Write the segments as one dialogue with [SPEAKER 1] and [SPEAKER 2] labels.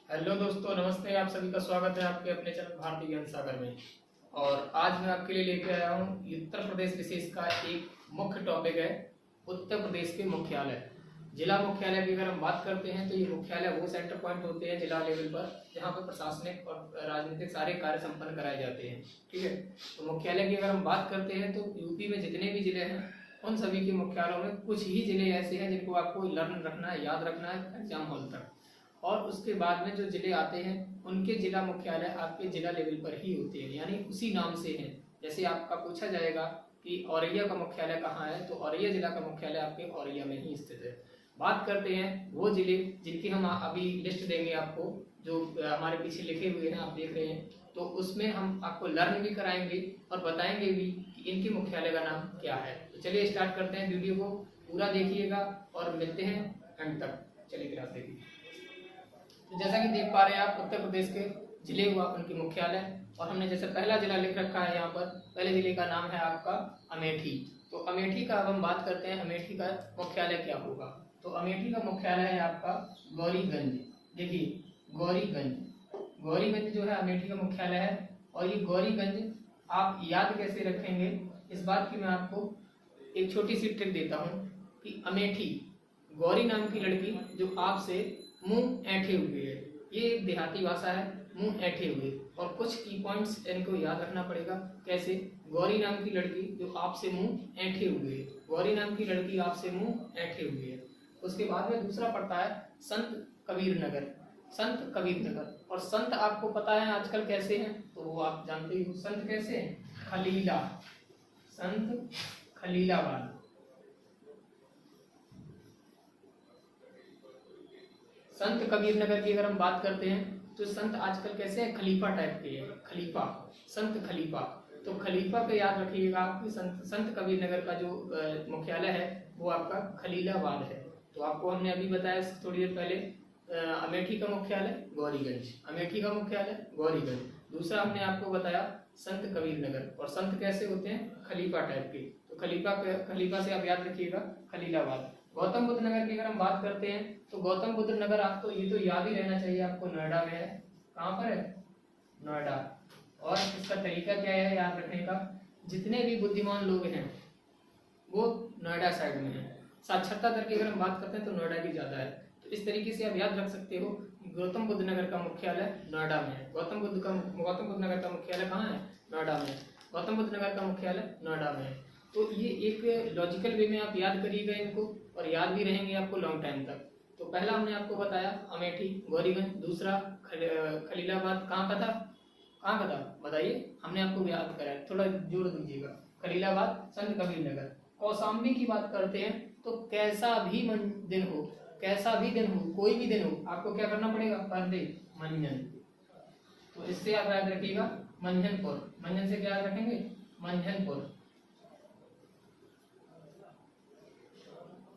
[SPEAKER 1] Hello दोस्तों, नमस्ते। आप सभी का स्वागत है आपके अपने चैनल भारतीय ज्ञान सागर में। और आज मैं आपके लिए लेके आया हूँ उत्तर प्रदेश विशेष का एक मुख्य टॉपिक है उत्तर प्रदेश के मुख्यालय। जिला मुख्यालय की अगर हम बात करते हैं तो ये मुख्यालय वो सेंटर पॉइंट होते हैं जिला लेवल पर जहाँ पर प्रशासनिक और राजनीतिक सारे कार्य संपन्न कराए जाते हैं। ठीक है, तो मुख्यालय की अगर हम बात करते हैं तो यूपी में जितने भी जिले हैं उन सभी के मुख्यालयों में कुछ ही जिले ऐसे हैं जिनको आपको लर्न रखना है, याद रखना है एग्जाम हॉल तक। और उसके बाद में जो जिले आते हैं उनके जिला मुख्यालय आपके जिला लेवल पर ही होते हैं, यानी उसी नाम से हैं। जैसे आपका पूछा जाएगा कि औरैया का मुख्यालय कहाँ है, तो औरैया जिला का मुख्यालय आपके औरैया में ही स्थित है। बात करते हैं वो जिले जिनकी हम अभी लिस्ट देंगे आपको, जो हमारे पीछे लिखे हुए हैं आप देख रहे हैं, तो उसमें हम आपको लर्न भी कराएंगे और बताएंगे भी कि इनके मुख्यालय का नाम क्या है। तो चलिए स्टार्ट करते हैं, वीडियो को पूरा देखिएगा और मिलते हैं एंड तक। चलिए क्लास देखिए। तो जैसा कि देख पा रहे हैं आप, उत्तर प्रदेश के जिले हुआ उनके मुख्यालय, और हमने जैसे पहला जिला लिख रखा है यहाँ पर। पहले जिले का नाम है आपका अमेठी। तो अमेठी का अब हम बात करते हैं, अमेठी का मुख्यालय क्या होगा। तो अमेठी का मुख्यालय है आपका गौरीगंज। देखिए गौरीगंज जो है अमेठी का मुख्यालय है। और ये गौरीगंज आप याद कैसे रखेंगे, इस बात की मैं आपको एक छोटी सी ट्रिक देता हूँ कि अमेठी, गौरी नाम की लड़की जो आपसे मुंह ऐंठे हुए है, ये एक देहाती भाषा है, मुंह ऐंठे हुए। और कुछ की पॉइंट्स इनको याद रखना पड़ेगा। कैसे? गौरी नाम की लड़की जो आपसे मुंह ऐंठे हुए है, गौरी नाम की लड़की आपसे मुंह ऐंठे हुए है। उसके बाद में दूसरा पड़ता है संत कबीर नगर। संत कबीर नगर, और संत आपको पता है आजकल कैसे हैं, तो वो आप जानते ही हो। संत कैसे हैं? खलीला, संत खलीलावाल। संत कबीर नगर की अगर हम बात करते हैं तो संत आजकल कैसे हैं? खलीफा टाइप के हैं, खलीफा, संत खलीफा। तो खलीफा पे याद रखिएगा आप कि संत कबीर नगर का जो मुख्यालय है वो आपका खलीलाबाद है। तो आपको हमने अभी बताया थोड़ी देर पहले, अमेठी का मुख्यालय गौरीगंज, अमेठी का मुख्यालय गौरीगंज। दूसरा हमने आपको बताया संत कबीर नगर, और संत कैसे होते हैं? खलीफा टाइप के। तो खलीफा से आप याद रखिएगा खलीलाबाद। गौतम बुद्ध नगर की अगर हम बात करते हैं तो गौतम बुद्ध नगर आपको ये तो याद ही रहना चाहिए आपको, नोएडा में है। कहाँ पर है? नोएडा। और इसका तरीका क्या है याद रखने का? जितने भी बुद्धिमान लोग हैं वो नोएडा साइड में है। साक्षरता दर की अगर हम बात करते हैं तो नोएडा की ज्यादा है। तो इस तरीके से आप याद रख सकते हो गौतम बुद्ध नगर का मुख्यालय नोएडा में है। गौतम बुद्ध नगर का मुख्यालय कहाँ है? नोएडा में। गौतम बुद्ध नगर का मुख्यालय नोएडा में है। तो ये एक लॉजिकल वे में आप याद करिएगा इनको, और याद भी रहेंगे आपको लॉन्ग टाइम तक। तो पहला हमने आपको बताया अमेठी, गौरीगंज। दूसरा खलीलाबाद कहाँ का था? कहाँ का था बताइए, हमने आपको याद कराया, थोड़ा जोर दीजिएगा। खलीलाबाद, संत कबीर नगर। कौशाम्बी की बात करते हैं तो कैसा भी दिन हो, कैसा भी दिन हो, कोई भी दिन हो, आपको क्या करना पड़ेगा? पर्दे, मंजन। तो इससे आप याद रखिएगा मंझनपुर। मंझन से क्या याद रखेंगे? मंझनपुर।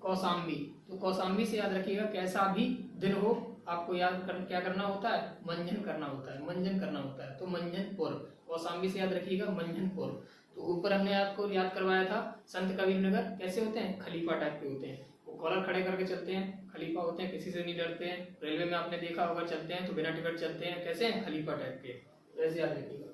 [SPEAKER 1] कौशाम्बी, तो कौशाम्बी से याद रखिएगा कैसा भी दिन हो, आपको क्या करना होता है? मंजन करना होता है, मंजन करना होता है। तो मंजनपुर, कौशाम्बी से याद रखिएगा मंजनपुर। तो ऊपर हमने आपको याद करवाया था संत कबीर नगर कैसे होते हैं? खलीफा टाइप के होते हैं, वो कॉलर खड़े करके चलते हैं, खलीफा होते हैं, किसी से नहीं डरते हैं। रेलवे में आपने देखा होगा चलते हैं तो बिना टिकट चलते हैं, कैसे हैं? खलीफा टाइप के। वैसे याद रखिएगा।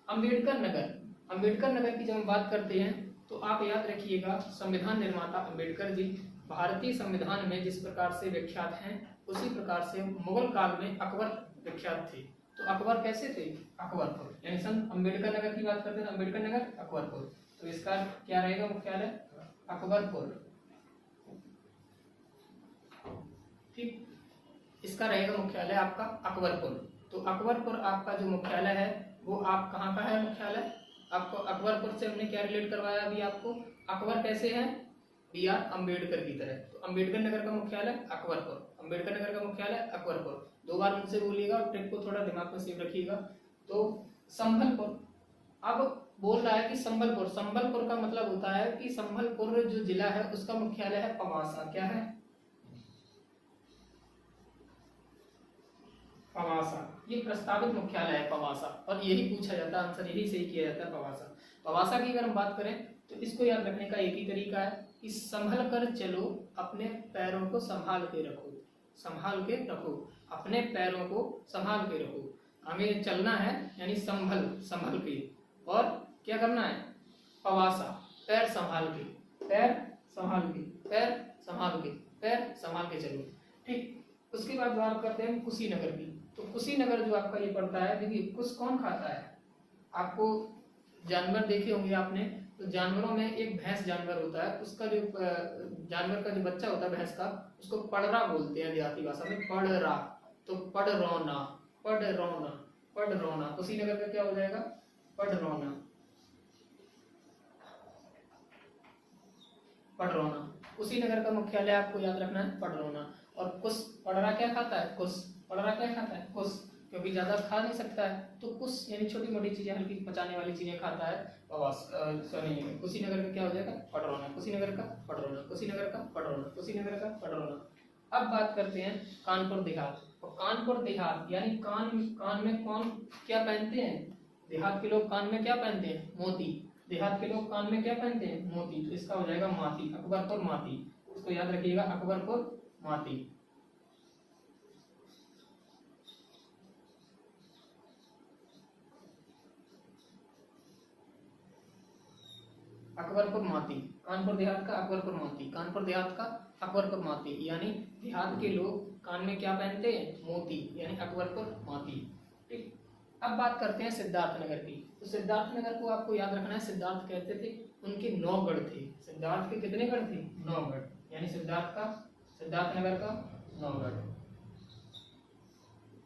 [SPEAKER 1] अम्बेडकर नगर, अम्बेडकर नगर की जब हम बात करते हैं तो आप याद रखिएगा संविधान निर्माता अम्बेडकर जी भारतीय संविधान में जिस प्रकार से विख्यात हैं उसी प्रकार से मुगल काल में अकबर विख्यात थे। तो अकबर कैसे थे? अकबरपुर, यानी संत अम्बेडकर नगर की बात करते हैं तो अम्बेडकर नगर अकबरपुर। तो इसका क्या रहेगा मुख्यालय? अकबरपुर। ठीक, इसका रहेगा मुख्यालय आपका अकबरपुर। तो अकबरपुर आपका जो मुख्यालय है वो आप कहाँ का है मुख्यालय? आपको अकबरपुर से हमने क्या रिलेट करवाया अभी आपको? अकबर कैसे हैं? बी आर अम्बेडकर की तरह। तो अम्बेडकर नगर का मुख्यालय अकबरपुर, अम्बेडकर नगर का मुख्यालय अकबरपुर। दो बार मुझसे बोलिएगा और ट्रिक को थोड़ा दिमाग में सेव रखिएगा। तो संभलपुर, अब बोल रहा है कि संबलपुर, संबलपुर का मतलब होता है कि संबलपुर जो जिला है उसका मुख्यालय है पवासा। क्या है? पवासा, ये प्रस्तावित मुख्यालय है पवासा, और यही पूछा जाता है, आंसर यही सही किया जाता है पवासा। पवासा की अगर हम बात करें तो इसको याद रखने का एक ही तरीका है कि संभल कर चलो, अपने पैरों को संभाल के रखो। संभाल के रखो, अपने पैरों को संभाल के रखो। आगे चलना है यानी संभल के, और क्या करना है, पवासा, पैर संभाल के, पैर संभाल के, पैर संभाल के, पैर संभाल के चलो। ठीक। उसके बाद बात करते हैं कुशीनगर की। तो कुशीनगर जो आपका ये पड़ता है, देखिए कुश कौन खाता है, आपको जानवर देखे होंगे आपने, तो जानवरों में एक भैंस जानवर होता है, उसका जो जानवर का जो बच्चा होता है भैंस का, उसको पड़रा बोलते हैं देहाती भाषा में, पड़रा। तो पड़रौना, पड़रौना, पड़रौना, कुशीनगर का क्या हो जाएगा, पड़रौना, पड़रौना। कुशीनगर का मुख्यालय आपको याद रखना है पड़रौना। और कुश, पड़रा क्या खाता है, कुश, पड़रा क्या खाता है, कुश, क्योंकि ज्यादा खा नहीं सकता है, तो कुश यानी छोटी मोटी चीजें, हल्की पचाने वाली चीजें खाता है। सॉरी, कुशीनगर का क्या हो जाएगा, पड़रौना, कुशीनगर का पड़रौना, कुशीनगर का पड़रौना, कुशीनगर का पड़रौना। अब बात करते हैं कानपुर देहात। और कानपुर देहात यानी कान में कौन क्या पहनते हैं, देहात के लोग कान में क्या पहनते हैं, मोती। देहात के लोग कान में क्या पहनते हैं, मोती। तो इसका हो जाएगा माती, अकबरपुर माती। इसको याद रखिएगा, अकबरपुर माती। अकबरपुर माती, कानपुर देहात का अकबरपुर माती, कानपुर देहात का अकबरपुर माती, यानी देहात के लोग कान में क्या पहनते हैं, मोती, यानी अकबरपुर माती। ठीक। अब बात करते हैं सिद्धार्थनगर की। तो सिद्धार्थनगर को आपको याद रखना है, सिद्धार्थ कहते थे, उनके 9 गढ़ थे। सिद्धार्थ के कितने गढ़ थे, 9 गढ़, यानी सिद्धार्थनगर का 9 गढ़।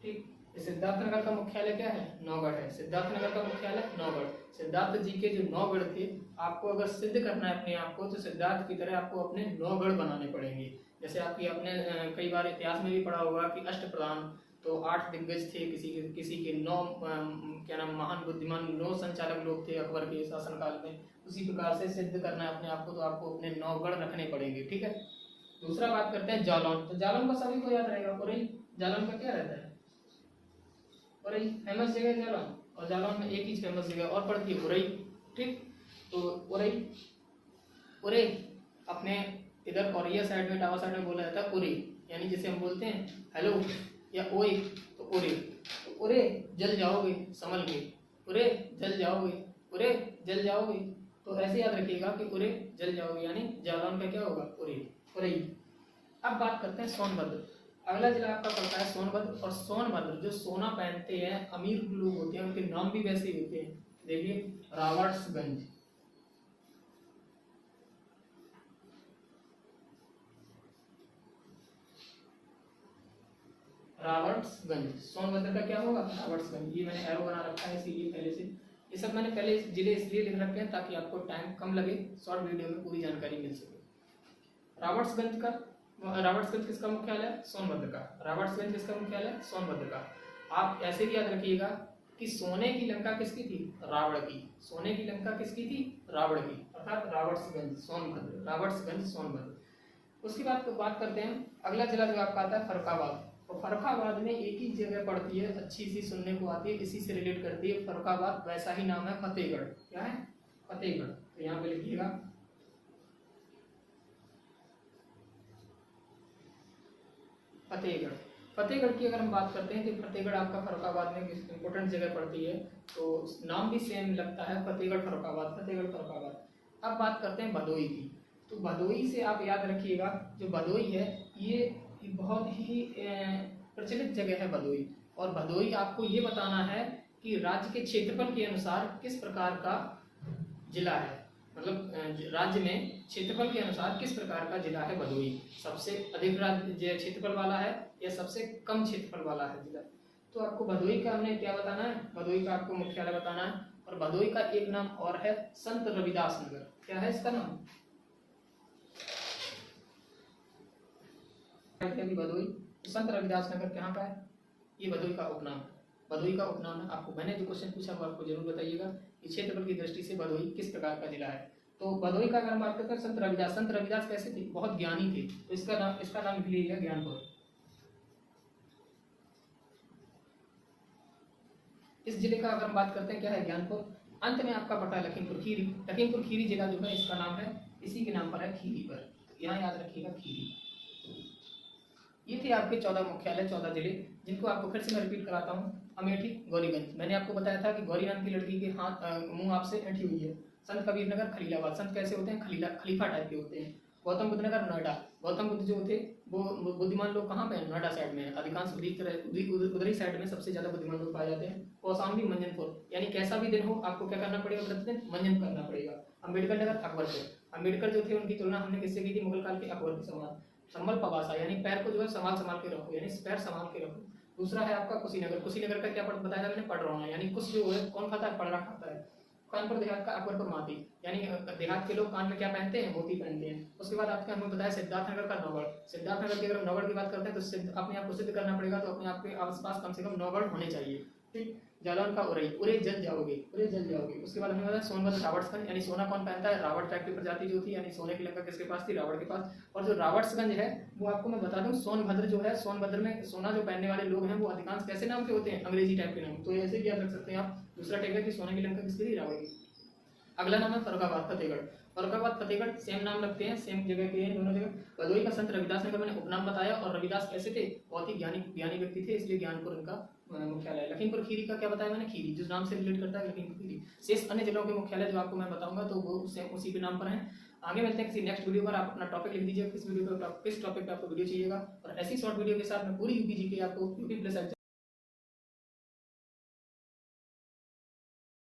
[SPEAKER 1] ठीक। सिद्धार्थनगर का मुख्यालय क्या है, नौगढ़ है। सिद्धार्थनगर का मुख्यालय नौगढ़। सिद्धार्थ जी के जो 9 गढ़ थे, आपको अगर सिद्ध करना है अपने आप को, तो सिद्धार्थ की तरह आपको अपने 9 गढ़ बनाने पड़ेंगे। जैसे आपकी आपने कई बार इतिहास में भी पढ़ा होगा कि अष्टप्रधान, तो 8 दिग्गज थे, किसी के 9 क्या नाम, महान बुद्धिमान 9 संचालक लोग थे अकबर के शासनकाल में। उसी प्रकार से सिद्ध करना है अपने आप को, तो आपको अपने 9 गढ़ रखने पड़ेंगे। ठीक है। दूसरा बात करते हैं जालौन। तो जालौन का सभी को याद रहेगा, और जालौन का क्या रहता है, और फेमस जगह है जालौन। और जालौन में एक ही फेमस जगह और पड़ती है, उरई। ठीक। तो उरे अपने इधर कोरिया साइड में, टावा साइड में बोला जाता है उरे, यानी जैसे हम बोलते हैं हेलो या ओए, तो उरे। तो उरे जल जाओगे संभल के, उरे जल जाओगे, उरे जल जाओगे। तो ऐसे याद रखिएगा कि उरे जल जाओगे, यानी जालौन का क्या होगा, उरे, उरई। अब बात करते हैं सोनभद्र। अगला जिला आपका पड़ता है सोनभद्र। और सोनभद्र जो सोना पहनते हैं अमीर लोग होते हैं, उनके नाम भी वैसे ही होते हैं। देखिए रावर्ट्सगंज, रावर्ट्सगंज, सोनभद्र का क्या होगा, रावर्ट्सगंज। ये मैंने एरो बना रखा है इसीलिए पहले से, ये सब मैंने पहले जिले इसलिए लिख रखे हैं ताकि आपको टाइम कम लगे, शॉर्ट वीडियो में पूरी जानकारी मिल सके। रावर्ट्सगंज किसका मुख्यालय है, सोनभद्र का। रावर्ट्सगंज किसका मुख्यालय, सोनभद्र का। आप ऐसे भी याद रखिएगा कि सोने की लंका किसकी थी, रावण की। सोने की लंका किसकी थी, रावण की, अर्थात रावर्ट्सगंज सोनभद्र, रावर्ट्सगंज सोनभद्र। उसके बाद बात करते हैं अगला जिला जो आपका आता है फर्रुखाबाद। और फर्रुखाबाद में एक ही जगह पड़ती है, अच्छी सी सुनने को आती है, इसी से रिलेट करती है फर्रुखाबाद, वैसा ही नाम है फतेहगढ़। क्या है, फतेहगढ़। तो यहाँ पे लिखिएगा फतेहगढ़। फतेहगढ़ की अगर हम बात करते हैं कि फतेहगढ़ आपका फर्रुखाबाद में इंपॉर्टेंट जगह पड़ती है, तो नाम भी सेम लगता है, फतेहगढ़ फर्रुखाबाद, फतेहगढ़ फर्रुखाबाद। अब बात करते हैं भदोई की। तो भदोई से आप याद रखिएगा, जो भदोई है ये बहुत ही प्रचलित जगह है भदोई। और भदोई आपको ये बताना है कि राज्य के क्षेत्रफल के अनुसार किस प्रकार का जिला है, मतलब राज्य में क्षेत्रफल के अनुसार किस प्रकार का जिला है भदोई। सबसे अधिक राज्य क्षेत्रफल वाला है या सबसे कम क्षेत्रफल वाला है जिला। तो आपको भदोई का हमने क्या बताना है, भदोई का आपको मुख्यालय बताना है। और भदोई का एक नाम और है संत रविदास नगर। क्या है इसका नाम, भदोई संत रविदास नगर कहाँ का है, ये भदोई का उपनाम है। भदोई का उपनाम है। आपको मैंने जो क्वेश्चन पूछा वो आपको जरूर बताइएगा कि क्षेत्रफल की दृष्टि से भदोई किस प्रकार का जिला है। तो भदोई का अगर हम बात करते हैं संत रविदास, संत रविदास कैसे थे, बहुत ज्ञानी थे, तो इसका नाम लिख लीजिएगा ज्ञानपुर। इस जिले का अगर हम बात करते हैं क्या है, ज्ञानपुर। अंत में आपका पड़ता है लखीमपुर खीरी। लखीमपुर खीरी जिला जो है इसका नाम है, इसी के नाम पर है, खीरी पर। यहाँ याद रखिएगा खीरी, ये थे आपके 14 मुख्यालय, 14 जिले, जिनको आपको फिर से मैं रिपीट कराता हूँ। अमेठी, गौरीगंज, मैंने आपको बताया था कि गौरी नाम की लड़की के हाथ मुंह आपसे ऐंठी हुई है। संत कबीर नगर, खलीलाबाद, संत कैसे होते हैं, खलीफा टाइप के होते हैं। गौतम बुद्ध नगर, नोएडा, गौतम बुद्ध जो थे वो बुद्धिमान लोग कहाँ पे हैं, नोएडा साइड में है। अधिकांश उधरी साइड में सबसे ज्यादा बुद्धिमान लोग पाए जाते हैं। कौशाम्बी, मंजनपुर, यानी कैसा भी दिन हो आपको क्या करना पड़ेगा, प्रतिदिन मंजन करना पड़ेगा। अम्बेडकर नगर, अकबरपुर, अम्बेडकर जो थे उनकी तुलना हमने किससे की थी, मुगल काल के अकबर के समान। संभल पवासा, यानी पैर को जो है संभाल के रखो, यानी पैर संभाल के रखो। दूसरा है आपका कुशीनगर, कुशीनगर का क्या बताया था मैंने, पढ़ रहा हूँ, यानी कुछ जो है कौन खाता है, पढ़ रहा खाता है। कानपुर देहात का अकबरपुर माती, यानी देहात के लोग कान में क्या पहनते हैं, मोती पहनते हैं। उसके बाद आपके हमें बताया सिद्धार्थनगर का नौगढ़, सिद्धार्थनगर की अगर नौगढ़ की बात करते हैं तो अपने आप को सिद्ध करना पड़ेगा, तो अपने आप के आसपास कम से कम नौगढ़ होने चाहिए। ठीक। जालौन का उरई, उरे जल जाओगे, उरे जल जाओगे। उसके बाद हमें बताया सोनभद्र रावट्सगंज, यानी सोना कौन पहनता है, रावट टाइप की प्रजाति जो थी, यानी सोने की लंका किसके पास थी, रावण के पास। और जो रावट्सगंज है वो आपको मैं बता दूं, सोनभद्र जो है, सोनभद्र में सोना जो पहनने वाले लोग हैं वो अधिकांश कैसे नाम के होते हैं, अंग्रेजी टाइप के नाम, तो ऐसे भी याद रख सकते हैं आप। दूसरा टैग है कि सोने की लंका किसकी थी, रावण की। अगला नाम है फर्रुखाबाद, फतेहगढ़, फर्रुखाबाद फतेहगढ़ सेम नाम रखते हैं, सेम जगह के हैं दोनों जगह। भदोही का संत रविदास नगर मैंने उपनाम बताया, और रविदास कैसे थे, बहुत ही ज्ञानी व्यक्ति थे, इसलिए ज्ञानपुर इनका मुख्यालय है। लखीमपुर खीरी का क्या बताया मैंने, खीरी जिस नाम से रिलेट करता है, लखीमपुर खीरी। शेष अन्य जिलों के मुख्यालय जो आपको मैं बताऊंगा तो वो सेम उसी के नाम पर हैं। आगे मिलते हैं किसी नेक्स्ट वीडियो पर। आप अपना टॉपिक लिख दीजिए, किस टॉपिक पे आपको वीडियो चाहिएगा, और ऐसी शॉर्ट वीडियो के साथ मैं पूरी यूपी जी के आपको यूपी प्लस